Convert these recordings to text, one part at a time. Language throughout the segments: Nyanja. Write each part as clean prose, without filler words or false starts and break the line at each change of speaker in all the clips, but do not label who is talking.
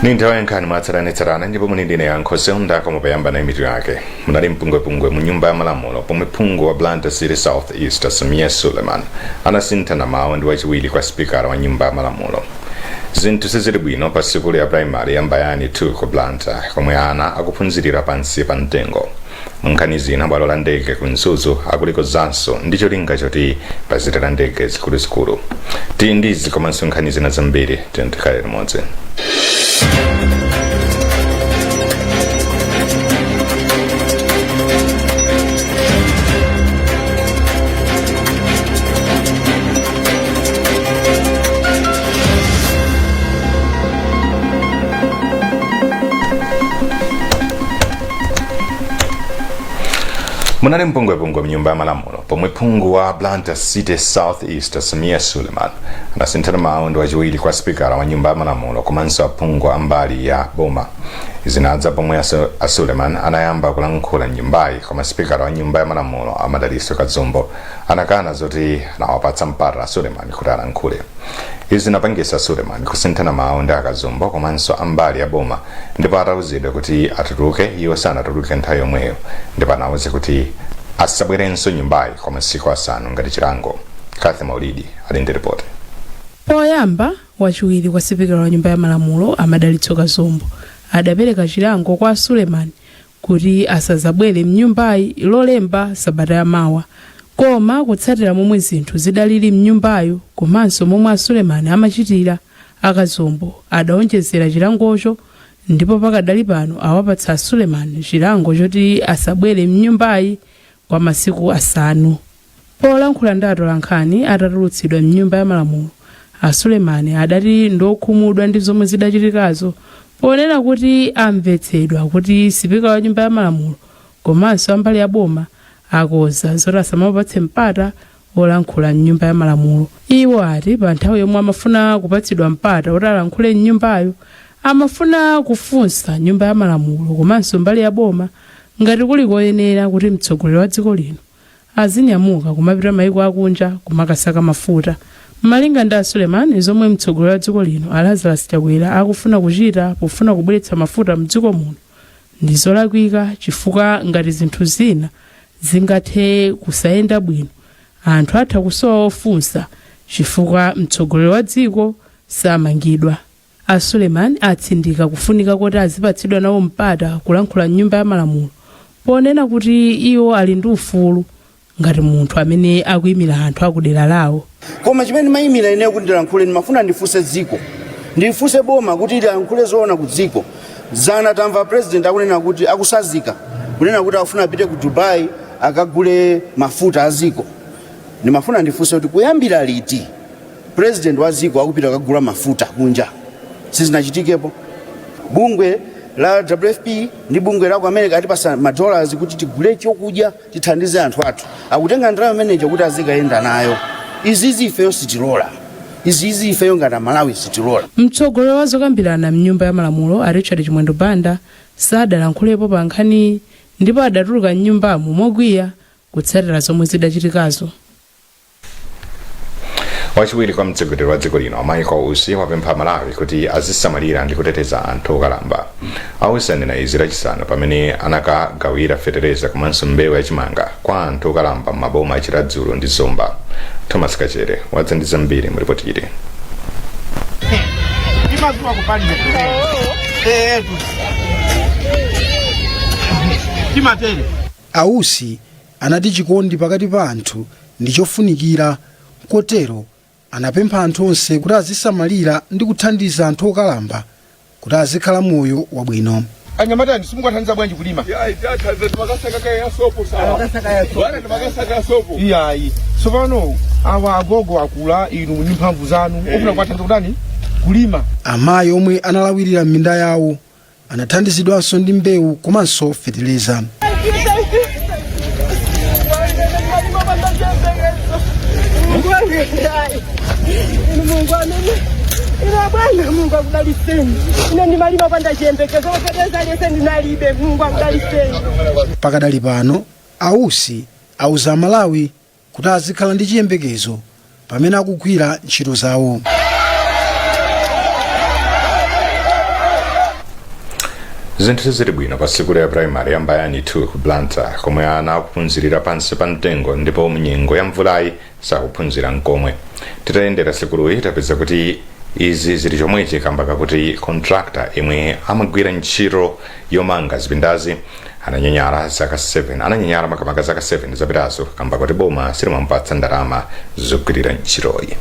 Ninthawi Nkhani Mmawa ndipo munindine yankhosi ndako mupayamba na imitu yake. Munali mpungwepungwe mu nyumba ya malamulo pomwe phungu wa Blantyre City South East Samia Suleiman anasinthana mawu ndi wachiwiri kwa spikala wa nyumba ya malamulo. Zinthu sizili bwino pa sikulu ya primary ya Mbayani 2 ku Blantyre komwe ana akuphunzirira pansi pa mtengo. Nkhani zina bwalo la ndege ku Mzuzu akulikozanso ndi cholinga choti pazitera ndege zikuluzikulu. Ndizi komanso nkhani zina zambiri tikhale limodzi. Munali mpungwepungwe mnyumba ya malamulo pomwe phungu wa Blantyre City South East Samia Suleiman anasinthana mawu ndi wachiwiri kwa spikala wa nyumba ya malamulo komanso aphungu ambali ya boma. Izinadza pomwe Suleiman anayamba kulankhula nyumbayi koma spikala wa nyumba ya malamulo Amadaliso Kadzombo anakana zoti anawapatsa mpata Suleiman kuti alankhule. Izi zinapangitsa Suleiman kusinthana mawu ndi Kadzombo komanso ambali ya boma ndipo atawuzidwa kuti atuluke iwo sanatuluke nthawi yomweyo ndipo anawuza kuti asabwerenso nyumbayi kwa masiku asanu ngati chilango. Kathy Maulidi ali ndi ripoti.
Poyamba wachiwiri kwa spikala wa nyumba ya malamulo Amadaliso Kadzombo adapereka chilango kwa Suleiman kuti asazabwere mnyumbayi lolemba sabata yamawa, koma kutsatira momwe zinthu zidalili mnyumbayo komanso momwe Suleiman amachitira, Kadzombo adaonjezera chilangocho ndipo pakadali pano awapatsa Suleiman chilango choti asabwere mnyumbayi kwa masiku asanu. Polankhula ndi atola nkhani atatulutsidwa mnyumba ya malamulo, Suleiman adati ndokhumudwa ndi zomwe zidachitikazo, ponena kuti amvetsedwa kuti spikala wa nyumba ya malamulo komanso ambali ya boma akoza zoti asamapatse mpata olankhula mnyumba ya malamulo. Iwo ati pa nthawi yomwe amafuna kupatsidwa mpata oti alankhule mnyumbayo, amafuna kufunsa nyumba ya malamulo komanso mbali ya boma ngati kuli koyenera kuti mtsogoleri wa dziko lino azinyamuka kumapita mayiko akunja kumakasaka mafuta. Malinga ndi Suleiman, zomwe mtsogoleri wa dziko lino Lazarus Chakwera akufuna kuchita pofuna kubweretsa mafuta mdziko muno ndi zolakwika, chifukwa ngati zinthu zina zingathe kusayenda bwino anthu atha kusowa ofunsa chifukwa mtsogoleri wa dziko samangidwa. Suleiman atsindika kufunika kuti azipatsidwa nawo mpata kulankhula mnyumba ya malamulo, ponena kuti iwo ali ndi ufulu ngati munthu amene akuyimira anthu akudera lawo.
Koma chimene mayimira ine kuti ndilankhule ndimafuna ndifunse dziko, ndifunse boma kuti lilankhule zoona ku dziko. Zana tamva president akunena kuti akusazika kunena kuti afuna apite ku Dubai akagule mafuta aziko. Ndimafuna ndifunse kuti kuyambira liti president wa ziko akupita akagula mafuta kunja sizinachitikepo? Bungwe la WFP ndi bungwe la ku America atipasa $, kuti tigule chokudya tithandize anthu athu, akutenga ndalama imeneyo kuti azikayenda nayo. Izizi ifeyo sitilola, izizi ifeyo ngati Malawi sitilola.
Mtsogoleri wa zokambirana mnyumba ya malamulo Richard Chimwendo Banda sadalankhulepo pa nkhani ndipo adatuluka mnyumbamo mogwiya kutsatira zomwe zidachitikazo.
Wachiwiri kwa mtsogoleri wa dziko lino MACRA wapempha Malawi kuti azisamalira ndi kuteteza anthu okalamba. Anena izi lachisanu pamene anakagawira fetereza komanso mbewu yachimanga kwa anthu okalamba m'maboma achiradzulu ndi Zomba. Thomas Kachere wadza ndi zambiri mu ripoti ili.
Ausi anati chikondi pakati pa anthu ndi chofunikira, kotero anapempha anthu onse kuti azisamalira ndi kuthandiza anthu okalamba kuti azikhala moyo wabwino.
Anyamatani simukathandiza bwanji kulima? Iyayi. Sopano awa agogo akula inu muli mphamvu zanu ofuna kwathandiza kutani kulima.
Amayi omwe analawirira m'minda yawo anathandizidwanso ndi mbewu komanso fetereza. Pakadali pano Ausi auza Malawi kuti azikhala ndi chiyembekezo pamene akugwira ntchito zawo.
zinthu zili bwino pa sikulu ya primary yambayani 2 ku Blantyre komwe ana akuphunzirira pansi pa mtengo ndipo munyengo ya mvulayi sakuphunzira nkomwe. Titayendera sikuluyi tapeza kuti izi zili chomwechi kamba kakuti contractor imwe amagwira ntchito yomanga zipindazi ananyanyala zaka 7 ananyanyala makamaka zaka 7 zapitazo kamba kuti boma silimamupatsa ndalama zogwirira ntchitoyi.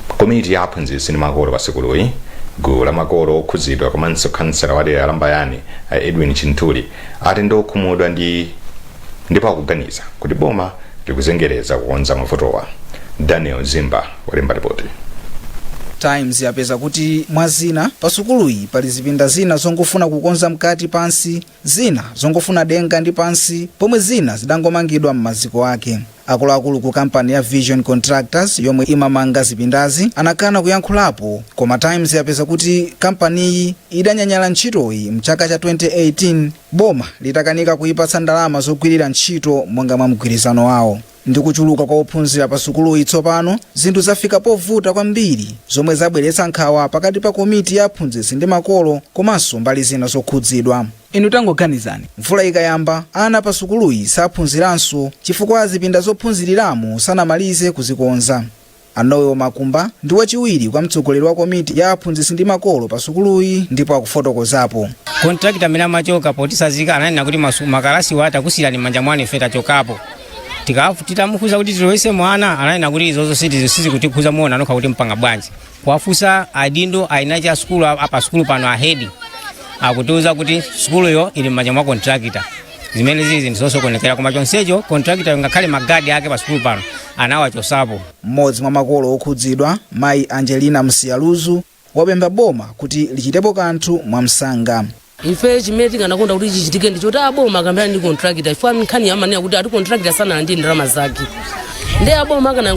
Komiti ya aphunzitsi ndi makolo pa sikuluyi, gulu la makolo okhudzidwa komanso kansala wa dera la Mbayani Edwin Chintuli ati ndokhumudwa ndipo akuganiza kuti boma likuzengereza kukonza mavutowa. Daniel Zimba walemba ripoti.
Times yapeza kuti mwazina pa sukuluyi pali zipinda zina zongofuna kukonza mkati pansi, zina zongofuna denga ndi pansi, pomwe zina zidangomangidwa m'maziko ake. Akuluakulu ku kampani ya Vision Contractors yomwe imamanga zipindazi anakana kuyankhulapo, koma Times yapeza kuti kampaniyi idanyanyala ntchitoyi mchaka cha 2018 boma litakanika kuipatsa ndalama zogwirira ntchito monga mwa mgwirizano wawo. Ndi kuchuluka kwa ophunzira pa sukuluyi tsopano zinthu zafika povuta kwambiri zomwe zabweretsa nkhawa pakati pa komiti ya aphunzitsi ndi makolo komanso mbali zina zokhudzidwa. Inu tangoganizani, mvula ikayamba ana pa sukuluyi saphunziranso chifukwa zipinda zophunziriramo sanamalize kuzikonza. Anoyo Makumba ndi wachiwiri kwa mtsogoleri wa komiti ya aphunzitsi ndi makolo pa sukuluyi ndipo akufotokozapo.
Contractor amene amachoka potisazika ananena kuti makalasi wata kusiyani manja mwane feta chokapo. Titamufuza kuti tilowese mwana ananena kuti izozo sizi kuti kuza muona nokha kuti mpanga bwanji. Kuwafusa adindo ainacha skulu apa skulu pano ahedi. Akutiuza kuti skulu yo ili manja mwa contractor. Zimene zizi ndizosokonekera koma chonsecho contractor ngakhale magadi ake pa skulu pano anawachosapo. Mmodzi mwa makolo okhudzidwa, Mai Angelina Msiyaluzu, wapempha boma kuti lichitepo kanthu mwamsanga.
Ife chimene tikanakonda kuti chichitike ndicho kuti aboma akambirana ndi contractor ifwa Nkhani amanena kuti ati contractor sana ndi ndalama zake. Ndi aboma kana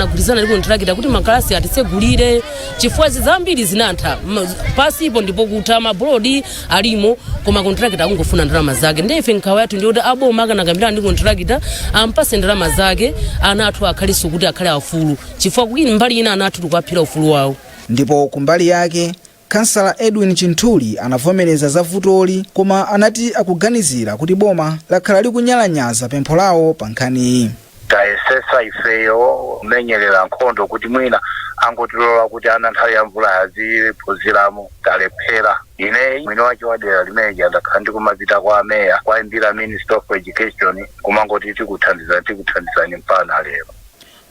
kugwirizana ndi contractor kuti makalasi atisegulire chifukwa zambiri zinantha pasipo ndipo kuti mabrodi alimo koma contractor akungofuna ndalama zake. Ndi ife nkhawa yathu ndi kuti aboma kana kambirana ndi contractor ampase ndalama zake anathu akhaliso kuti akhale afulu chifukwa kuti mbali ina anathu tukaphira ufulu wawo. Ndipo kumbali yake Kansala Edwin Chintuli anavomereza za vutoli koma anati akuganizira kuti boma lakhala likunyalanyaza pempho lawo pa nkhaniyi.
Taesesa ifeyo menyerera nkhondo kuti mwina angotilola kuti ana nthawi ya mvula aziphunziramo talephera. Ine mwini wacho wadera limene ndakhala ndikumapita kwa meya kwaimbira Minister of Education kumangoti tikuthandizani mpana lero.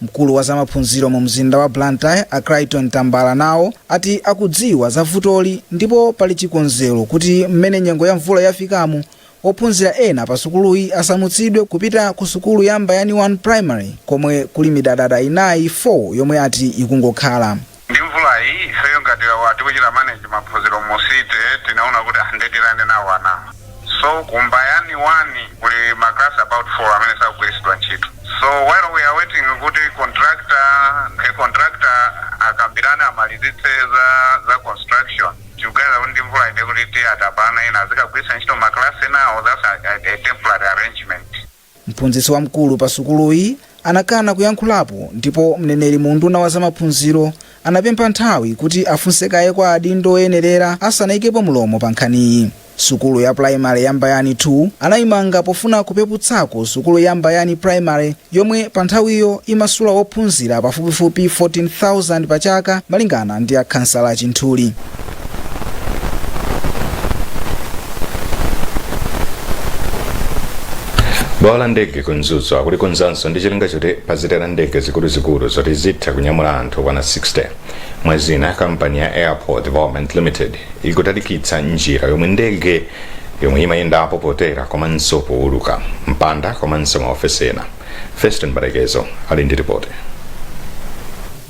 Mkulu wa zamaphunziro mu mzinda wa Blantyre Clayton Tambala nawo ati akudziwa za vutoli ndipo pali chikonzero kuti mmene nyengo ya mvula yafikamo ophunzira ena pa sukuluyi asamutsidwe kupita ku sukulu ya Mbayani 1 primary komwe kuli midadada inayi 4 yomwe ati ikungokhala.
Ndi mvula iyi ifeyo ngati wati kuchita manage maphunziro musite tinaona kuti andetirane nawo ana. So kumbayani 1 kuli maklasi about 4 amene sakugwiritsidwa ntchito. So while we are waiting kuti contractor akambirane amalizitse za construction chugeza ndi mvula inde kuti atapana ina zikagwiritsa ntchito maklasi nawo that's a temporary arrangement. Mphunzitsi wamkulu pa sukuluyi anakana kuyankhulapo ndipo mneneri mu unduna wa zamaphunziro anapempha nthawi kuti afunsekaye kwa adindo oyenerera asanayikepo mulomo pa nkhaniyi. Sukulu ya primary ya Mbayani 2 anayimanga pofuna kupeputsako sukulu ya Mbayani primary yomwe pa nthawiyo imasula ophunzira pafupifupi 14,000 pa chaka malingana ndi Kansala Chintuli.
Bwalo la ndege kunzuzo akulikonzanso ndi chilinga choti pazitera ndege zikuluzikulu zoti zitha kunyamula anthu okwana 60. Mwazina kampani ya Airport Development Limited ikutalikitsa njira yomwe ndege yomwe imayendapo potera komanso pouluka mpanda komanso maofesi ena. Feston Baregezo ali ndi ripoti.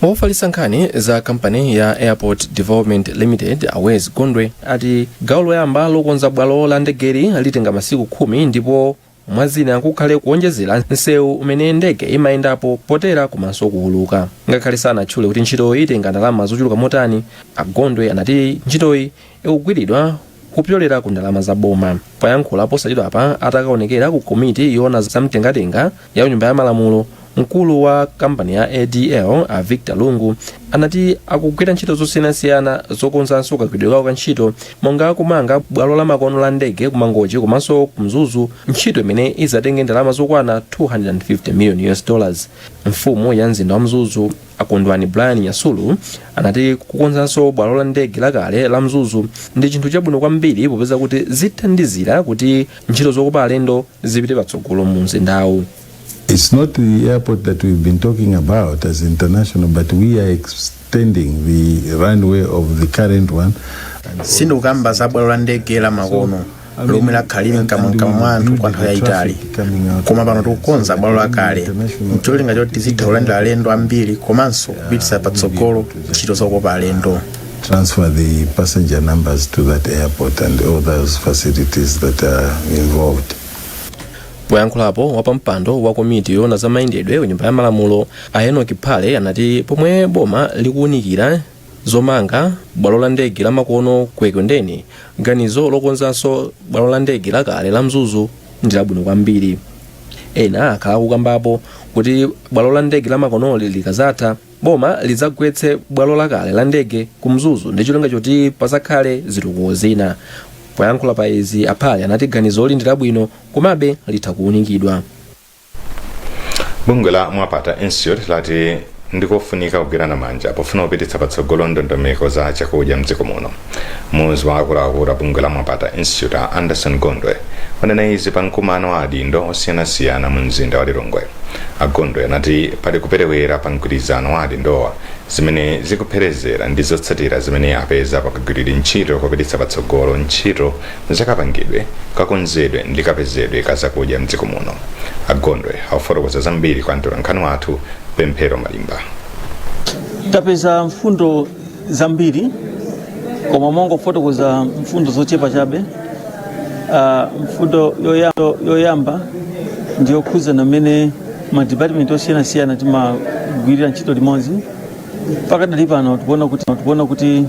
Mofalisa nkhani za kampani ya Airport Development Limited Awezi Gondwe ati gawo loyamba lokonza bwalo la ndegeri litenga masiku 10 ndipo mwazina kukhale kuonjezera nsewu umene ndege imayendapo potera komanso kuuluka. Ngakhale sanatchule kuti ntchitoyi itenga ndalama zochuluka motani, Agondwe anati ntchitoyi ikugwiridwa kupyolera ku ndalama za boma. Payankhula posachedwa apa atakaonekera ku komiti yoona zamtengatenga ya nyumba ya malamulo mkulu wa kampani ya ADL a Victor Lungu anati akugwira ntchito zosiyanasiyana zokonzanso kagwiridwe kawo ka ntchito monga kumanga bwalo la makono la ndege kumangochi komanso kumzuzu, ntchito imene izatenge ndalama zokwana $250 million. Mfumu ya mzinda wa Mzuzu Akondwani Brian Nyasulu anati kukonzanso bwalo la ndege lakale la Mzuzu ndi chinthu chabwino kwambiri popeza kuti zithandizira kuti ntchito zokopa alendo zipite patsogolo mu mzindawu.
It's not the airport that we've been talking about as international, but we are extending the runway of the current one.
Sindikamba za bwalo la ndege la makono lomwe lakhalire mkamwa mwa anthu kwa nthawi yayitali, koma pano tikukonza bwalo lakale mcholinga choti tizitha kulandira alendo ambiri komanso kupititsa patsogolo ntchito zokopa alendo.
Transfer the passenger numbers to that airport and all those facilities that are involved.
Poyankhulapo wapampando wa komiti yoona za mayendedwe nyumba ya malamulo a Enoki Phale anati pomwe boma likuwunikira zomanga bwalo la ndege la makono kuEkondeni, ganizo lokonzanso bwalo la ndege lakale la Mzuzu ndi labwino kwambiri. Ena akhala kukambapo kuti bwalo la ndege la makono likazatha boma lidzagwetse bwalo lakale la ndege ku Mzuzu ndi cholinga choti pasakhale zitukuko zina. Poyankhula pa izi a Phale anati ganizo ndi labwino komabe litha kuwunikidwa.
Bungwe la Mwapata Institute lati ndikofunika kugwirana manja pofuna kupititsa patsogolo ndondomeko za chakudya mdziko muno. Muzi wa akuluakulu bungwe la Mwapata Institute Anderson Gondwe wanena izi pa mkumano wa adindo osiyanasiyana mu mzinda wa Lilongwe. Agondwe anati pali kuperewera pa mgwirizano wa adindowa zimene zikupherezera ndi zotsatira zimene apeza pakagwiridwe ntchito kupititsa patsogolo ntchito zakapangidwe kakonzedwe ndi kapezedwe ka zakudya mdziko muno. Agondwe akufotokoza zambiri kwa mtolankhani wathu Pemphero Malimba.
Tapeza mfundo zambiri koma mongo fotokoza mfundo zochepa chabe. Mfundo yoyamba ndiyo khuza namene ma department osiyanasiyana timagwirira ntchito limodzi. Pakadali pano tikuona kuti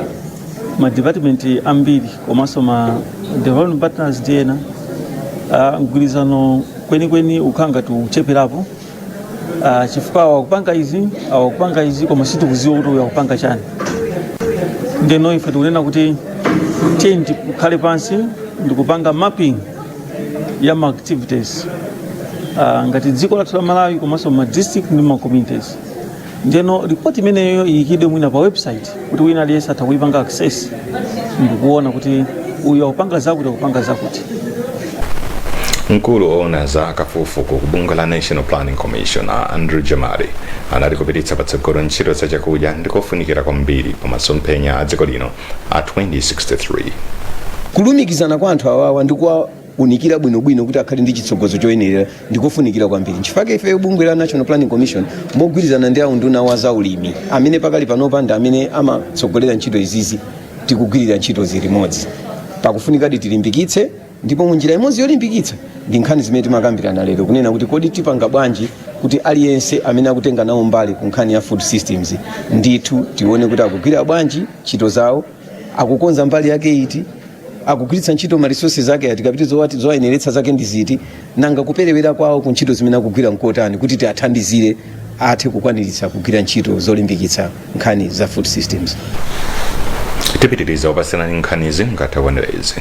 ma department ambiri komanso ma development partners ena mgwirizano kwenikweni ukhanga tucheperapo. Chifukwa awakupanga izi koma sitikuziwa kuti uyakupanga chani. Ndeno ife tikunena kuti change kukhale pansi ndikupanga mapping ya ma activities ngati dziko lathu la Malawi komanso ma district ndi ma communities. Ndeno report imeneyo iyikidwe mwina pa website kuti wina aliyense atha kuipanga access ndikuona kuti uyu akupanga zakuti akupanga zakuti.
Mkulu oona za kafukufuku ku bungwe la National Planning Commission Andrew Jamari anali kupititsa patsogolo ntchito za chakudya ndikofunikira kwambiri pa masomphenya a dziko lino a 2063.
Kulumikizana kwa anthu awawa ndikuwaunikira bwinobwino kuti akhale ndi chitsogozo choyenera ndikofunikira kwambiri. Chifukwa ife bungwe la National Planning Commission mogwirizana ndi aunduna wa zaulimi amene pakali panopanda amene amatsogolera ntchito izizi tikugwirira ntchito zilimodzi. Pakufunika tilimbikitse ndipo munjira imodzi yolimbikitsa ndi nkhani zimene timakambirana lero kunena kuti kodi tipanga bwanji kuti aliyense amene akutenga nawo mbali ku nkhani ya food systems ndithu tione kuti akugwira bwanji ntchito zawo, akukonza mbali yake iti, akugwiritsa ntchito ma resources ake atikapitizo wati zoyeneretsa zake ndi ziti, nanga kuperewera kwawo ku ntchito zimene akugwira nkotani kuti tiathandizire athe kukwaniritsa kugwira ntchito zolimbikitsa nkhani za food systems.
Tipitiriza upasana nkhanizi mkatha kuonera izi.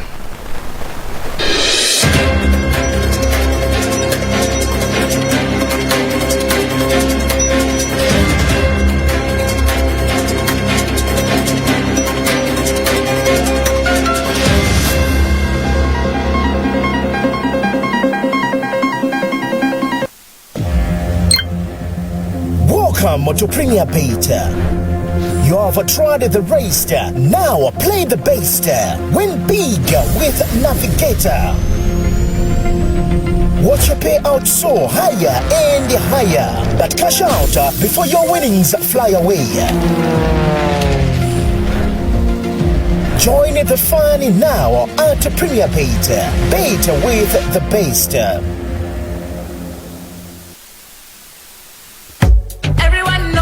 Welcome to Premier Beta. You have tried the race, now play the best. Win big with Navigator. Watch your payout soar higher and higher, but cash out before your winnings fly away. Join the fun now at Premier Beta. Beta with the best.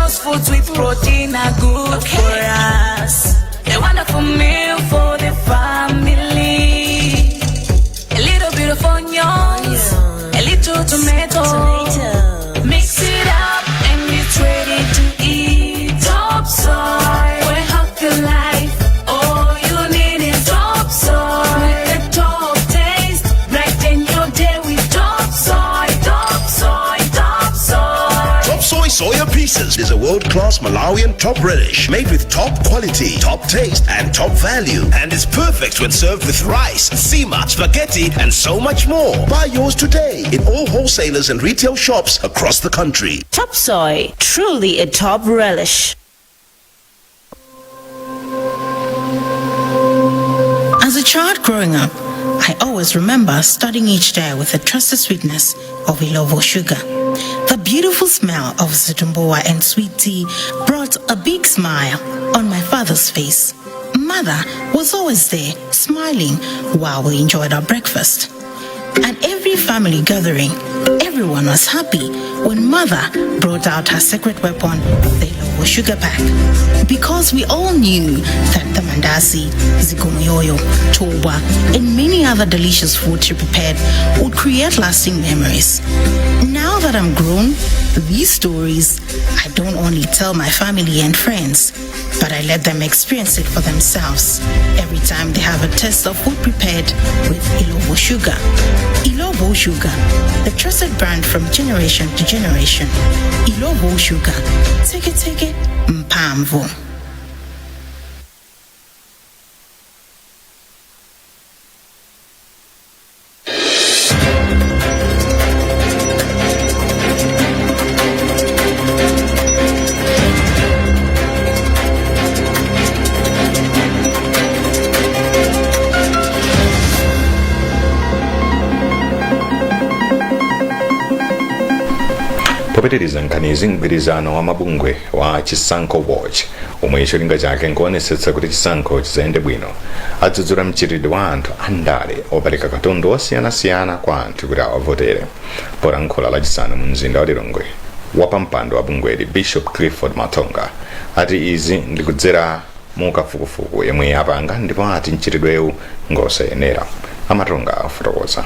Foods with protein are good for us. A wonderful meal for the family. A little bit of onions, a little tomato. Mix it up
is a world-class Malawian top relish made with top quality, top taste, and top value, and is perfect when served with rice, sima, spaghetti, and so much more. Buy yours today in all wholesalers and retail shops across the country.
Top soy, truly a top relish. As a child growing up, I always remember starting each day with the trusted sweetness of Ilovo sugar. The beautiful smell of zitumboa and sweet tea brought a big smile on my father's face. Mother was always there, smiling while we enjoyed our breakfast. At every family gathering, everyone was happy when Mother brought out her secret weapon, the Ilovo sugar pack. Because we all knew that the mandasi, zikomoyoyo, toba, and many other delicious foods she prepared would create lasting memories. Now that I'm grown, these stories I don't only tell my family and friends, but I let them experience it for themselves every time they have a taste of food prepared with Ilovo sugar. Ilovo sugar, the trusted brand from generation to generation. Ilovo sugar, take it, mpamvu.
popitiriza nkhanizi mgwirizano wa mabungwe wa chisankho watch omwe cholinga chake nkuonetsetsa kuti chisankho chizayende bwino adzudzula mchitidwe wa anthu andale opereka katundu osiyanasiyana kwa anthu kuti awavotere. polankhula lachisanu mu mzinda wa Lilongwe wapampando wa bungweli Bishop Clifford Matonga ati izi ndikudzera mu kafukufuku yemwe yapanga ndipo ati mchitidwewu ngosayenera. Amatonga afotokoza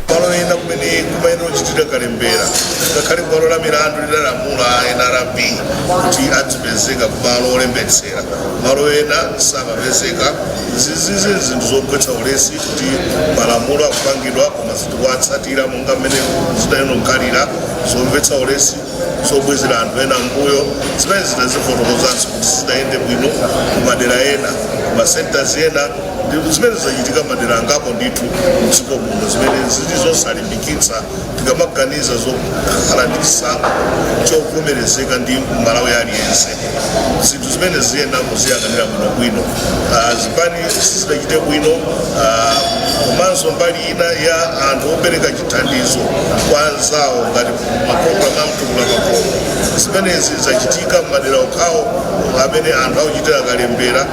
malo ena kumene kumayenera kuchitira kalembera ngakhale bwalo la milandu lidalamula NRB kuti adzipezeka kumalo olembetsera, malo ena samapezeka. zizizi zinthu zogwetsa ulesi kuti malamulo akupangidwa koma zitikuwatsatira monga mmene zidayenera zomvetsa ulesi zobwezera anthu ena mbuyo. zimene zinazifotokozanso kuti zidayende bwino kumadera ena, kumasenters ena, zimene zachitika madera angapo ndithu mdziko muno, zimene zili zosalimbikitsa tikamaganiza zokhala ndi chisankho chovomerezeka ndi Malawi aliyense. zinthu zimene ziyenda kuziyang'anira bwinobwino, zipani sizidachite bwino, komanso mbali ina ya anthu opereka chithandizo kwa anzawo ngati mapulogalamu amtukula makomo. zimenezi zachitika m'madera okhawo amene anthu akuchitira kalembera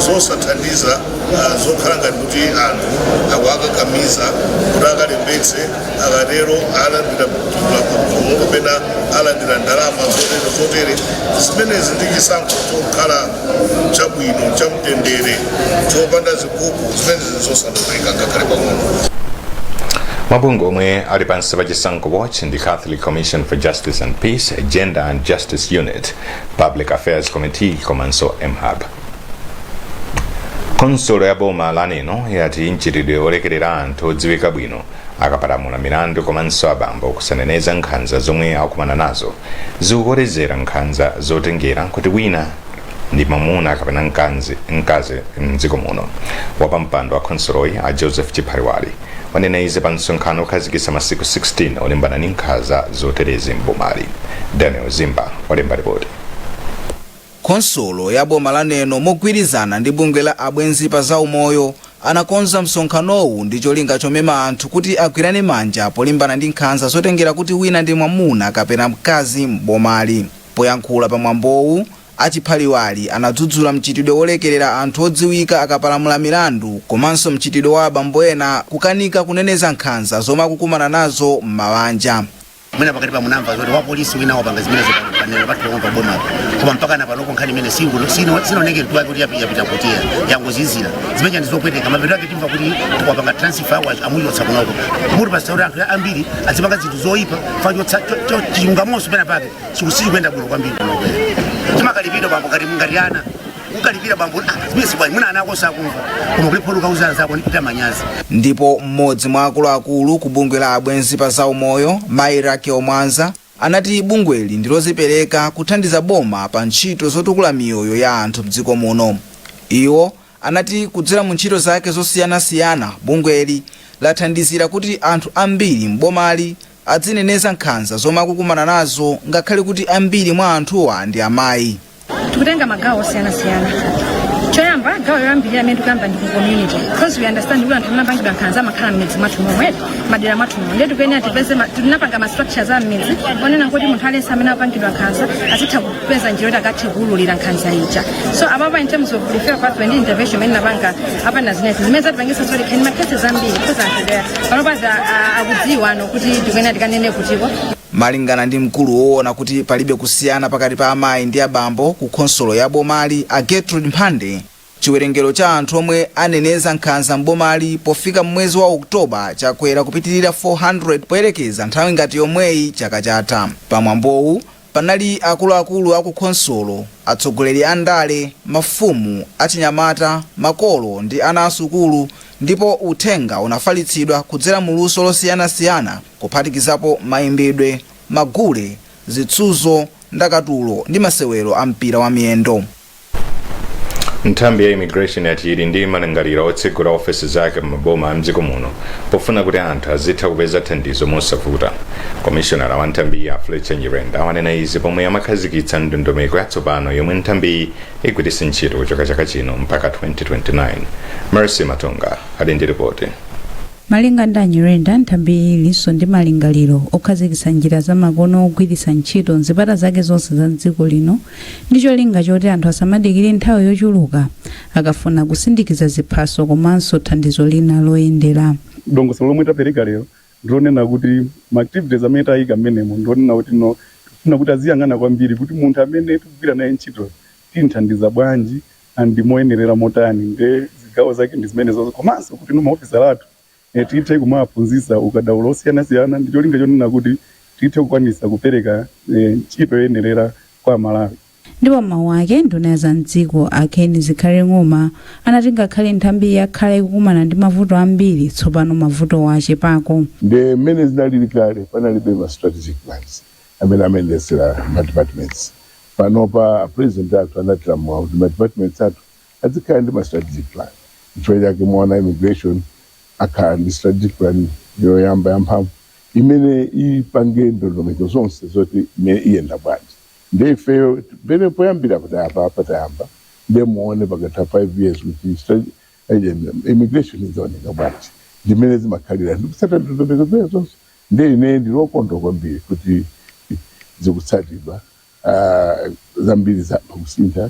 zosathandiza, zokhala ngati kuti anthu akuakakamiza kuti akalembetse, akatero alandira mtukula makomo kapena alandira ndalama zotere. zimenezi ndi chisankho chokhala chabwino chamtendere chopanda zigubu, zimenezi zosandoeka ngakhale pang'ono.
mabungwe omwe ali pansi pa chisankho watch ndi Catholic Commission for Justice and Peace, Gender and Justice Unit, Public Affairs Committee komanso MHAB. konsolo ya boma laneno yati mchitidwe olekerera anthu odziwika bwino akapalamula milandu komanso abambo kusaneneza nkhanza zomwe akumana nazo zikukolezera nkhanza zotengera kuti wina ndi mamuna kapena mkazi mdziko muno. wapampando wa konsoloyi a Joseph Chiphariwali wanena izi pa msonkhano okhazikitsa masiku 16 olimbana ndi nkhanza zoterezi mbomali. Daniel Zimba walemba ripoti.
konsolo ya boma laneno mogwirizana ndi bungwe la abwenzi pa zaumoyo anakonza msonkhanowu ndi cholinga chomema anthu kuti agwirane manja polimbana ndi nkhanza zotengera kuti wina ndi mwamuna kapena mkazi mbomali. poyankhula pa mwambowu Achiphariwali anadzudzula mchitidwe olekerera anthu odziwika akapalamula milandu komanso mchitidwe wa abambo ena kukanika kuneneza nkhanza zomwe akukumana nazo m'mabanja.
mwina pakati pa munamva zoti wa polisi wina wapanga zimene panelo patikuwa pa boma koma mpaka na panoko nkhani imene sinoneke tuwa kuti yapita kutia yangozizira zimene ndizopweteka mapeto ake timva kuti wapanga transfer amuyotsa kunoko muri pasitauri anthu ambiri azipanga zinthu zoyipa fanyotsa chiyungamonso pena pake sikusiri kwenda bwino kwambiri kunoko timakalipidwa bambo kati mungariana ukalipira bambo zimene bwana mwina anako sakumva koma kulipoluka uzana zako ndipita manyazi.
Ndipo mmodzi mwa akuluakulu ku bungwe la abwenzi pa zaumoyo MACRA Mwanza anati bungweli ndilozipereka kuthandiza boma pa ntchito zotukula miyoyo ya anthu mdziko muno. Iwo anati kudzera mu ntchito zake zosiyanasiyana bungweli lathandizira kuti anthu ambiri mbomali adzineneza nkhanza zomwe akukumana nazo, ngakhale kuti ambiri mwa anthuwa ndi amayi.
Tikutenga magawo osiyanasiyana. Choyamba gawo yoyambirira amene tikuyamba ndi community, because we understand kuti anthu amapangidwa nkhanza amakhala m'midzi mwathu momwe, madera mwathu momwe. Ndiye tikuyenera tipeze tinapanga ma structures a m'midzi onena kuti munthu aliyense amene apangidwa nkhanza azitha kupeza njira yoti akathe kuwululira nkhanza ija. So apapa in terms of referral pathway ndi intervention imene napanga apa na zinezi zimene zatipangisa zoti khani makhesi ambiri because anthu there panopaza akudziwa ano kuti tikuyenera tikanene kutiko.
Malingana ndi mkulu woona kuti palibe kusiyana pakati pa amayi ndi abambo ku khonsolo ya bomali a Gertrude Mphande, chiwerengero cha anthu omwe aneneza nkhanza mbomali pofika mwezi wa Oktoba chakwera kupitirira 400 poyerekeza nthawi ngati yomweyi chaka chatha. Pamwambowu panali akuluakulu aku khonsolo, atsogoleri a ndale, mafumu, achinyamata, makolo ndi ana asukulu, ndipo uthenga unafalitsidwa kudzera mu luso losiyanasiyana kuphatikizapo mayimbidwe, magule, zitsuzo, ndakatulo ndi masewero a mpira wa miyendo.
Nthambi ya immigration yati ndi malingaliro otsegula ofisi zake maboma mdziko muno pofuna kuti anthu azitha kupeza thandizo mosavuta. Commissioner wa nthambi ya Fletcher Nyirenda wanena izi pomwe amakhazikitsa ndondomeko yatsopano yomwe nthambi igwiritsa ntchito kuchoka chaka chino mpaka 2029. Mercy Matonga ali ndi ripoti.
Malinga ndi Nyirenda, nthambi ilinso ndi malingaliro okhazikitsa njira zamakono ogwiritsa ntchito nzipata zake zonse za dziko lino ndi cholinga choti anthu asamadikire nthawi yochuluka akafuna kusindikiza ziphaso komanso thandizo lina loyendera.
Dongosolo lomwe tapereka lero ndionena kuti ma activities amene tayika mmenemo ndionena kuti tifuna kuti aziyang'ana kwambiri kuti munthu amene tikugwira naye ntchito tinthandiza bwanji andi moyenerera motani nde zigawo zake ndi zimene zonse komanso kuti maofisa athu tithe kumaphunzitsa ukadaulo osiyanasiyana ndi cholinga chonena kuti tithe kukwanisa kupereka ntchito yoyenerera kwa Malawi.
Ndipo mawu ake nduna za mdziko Akheni Zikhale Ng'oma anati ngakhale nthambi yakhala ikukumana ndi mavuto ambiri, tsopano mavuto wachepako.
Ndi mmene zinalili kale panalibe ma strategic plans amene amayendetsera ma departments. Panopa president athu anatira mwawo kuti ma departments athu azikhala ndi ma strategic plan. Chifukwa chake muona immigration akhala ndi strategic plan yoyamba yamphamvu imene ipange ndondomeko zonse zoti iyenda bwanji. Ndi ifeyo pene poyambira patayamba ndi muone pakatha 5 years kuti immigration izooneka bwanji ndimene zimakhalira ndikusata ndondomeko zonse ndi ine ndilokondwa kwambiri kuti zikutsatidwa zambiri za kusintha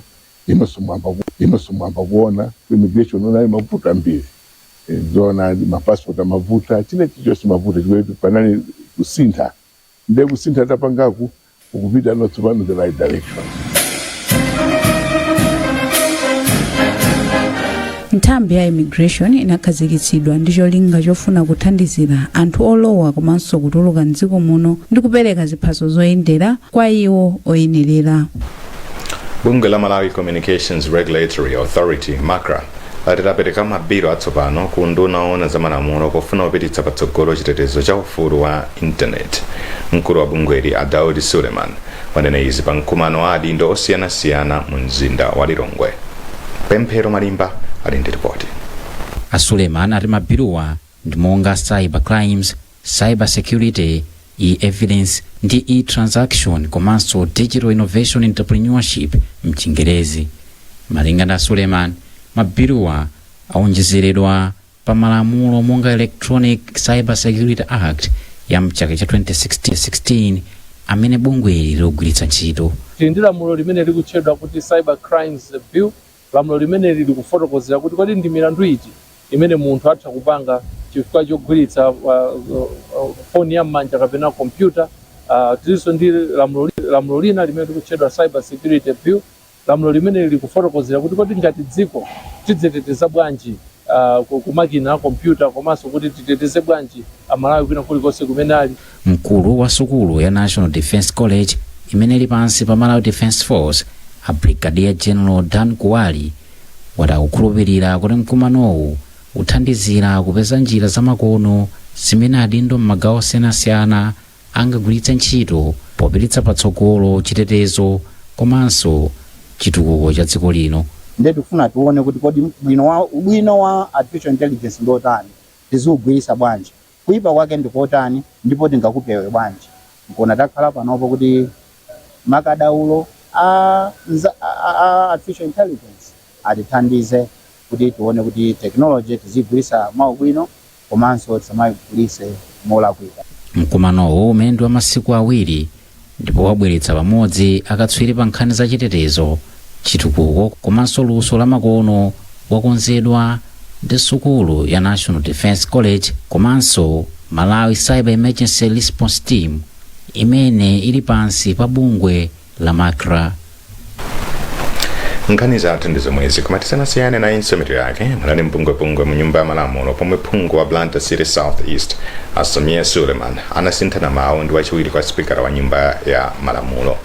inosomwamba kuona immigration unali mavuto ambiri zona mapassport amavuta chine chichonse mavuta chikuti panali kusintha ndi kusintha tapangaku ukupita notsopano the right direction.
Nthambi ya immigration inakhazikitsidwa ndi cholinga chofuna kuthandizira anthu olowa komanso kutuluka mdziko muno ndi kupereka ziphaso zoyendera kwa iwo oyenerera.
Bungwe la Malawi Communications Regulatory Authority MACRA latipereka mabiro atsopano ku nduna ona za malamulo pofuna kupititsa patsogolo chitetezo cha ufulu wa internet. Mkulu wa bungweli Daudi Suleiman wanena izi pa mkumano wa adindo osiyanasiyana mu mzinda wa Lilongwe. Pemphero Malimba ali ndi ripoti.
Suleiman ati mabirowa ndi monga cyber crimes, cyber security, e-evidence ndi e-transaction komanso digital innovation entrepreneurship mchingerezi. Malinga ndi Suleiman, mabirowa aonjezeredwa pa malamulo monga Electronic Cyber Security Act ya mchaka cha 2016 amene bungweli logwiritsa ntchito.
Ndi lamulo limene likutchedwa kuti Cyber Crimes Bill, lamulo limene lili kufotokozera kuti kodi ndi milandu iti imene munthu atha kupanga chifukwa chogwiritsa phone ya m'manja kapena computer. Tilinso ndi lamulo lina limene likutchedwa Cyber Security Bill, lamulo limene lili kufotokozera kuti kodi ngati dziko tidziteteza bwanji kumakina computer komanso kuti titeteze bwanji Amalawi kwina kulikonse kumene ali.
Mkulu wa sukulu ya National Defence College imene ili pansi pa Malawi Defence Force, a Brigadier General Dan Kuwali, wadakukhulupirira kuti mkumanowu uthandizira kupeza njira zamakono zimene adindo m'magawo osiyanasiyana angagwiritse ntchito popititsa patsogolo chitetezo komanso chitukuko cha dziko lino.
Ndiye tikufuna tione kuti kodi ubwino wa artificial intelligence ndotani, tizigwiritsa bwanji, kuipa kwake ndikotani, ndipo tingakupewe bwanji. Nkona takhala panopo kuti makadaulo artificial intelligence atithandize kuti tione kuti technology tizigwiritsa mwaubwino komanso tisamagwiritse molakwika.
Mkumanowo umene wa masiku awiri ndipo wabweretsa pamodzi akatswiri pa nkhani za chitetezo, chitukuko komanso luso la makono wakonzedwa ndi sukulu ya National Defense College komanso Malawi Cyber Emergency Response Team imene ili pansi pa bungwe la MACRA.
Nkhani zathu ndi zomwezi kumatisiyana na insomito yake mlani mpungwepungwe mu nyumba ya malamulo pomwe phungu wa Blantyre City South East Asomia Suleiman anasinthana mawu ndi wachiwiri kwa spikala wa nyumba ya malamulo.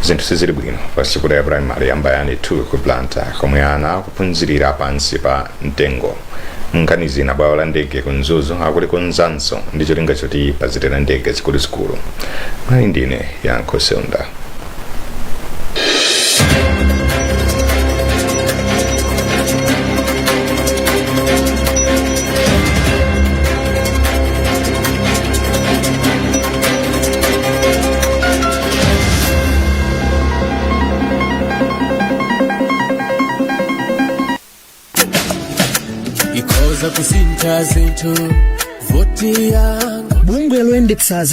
Zinthu sizili bwino pa sikulu ya primary yambayani 2 ku Blantyre komwe ana kuphunzirira pansi pa mtengo. Nkhani zina bwawo la ndege kunzuzu akuliko nzanso ndi cholinga choti pazitera ndege zikuluzikulu. Mali ndine Yankho Seunda.
Ikoza kusinta zintu voti yangu bungwe loendetsa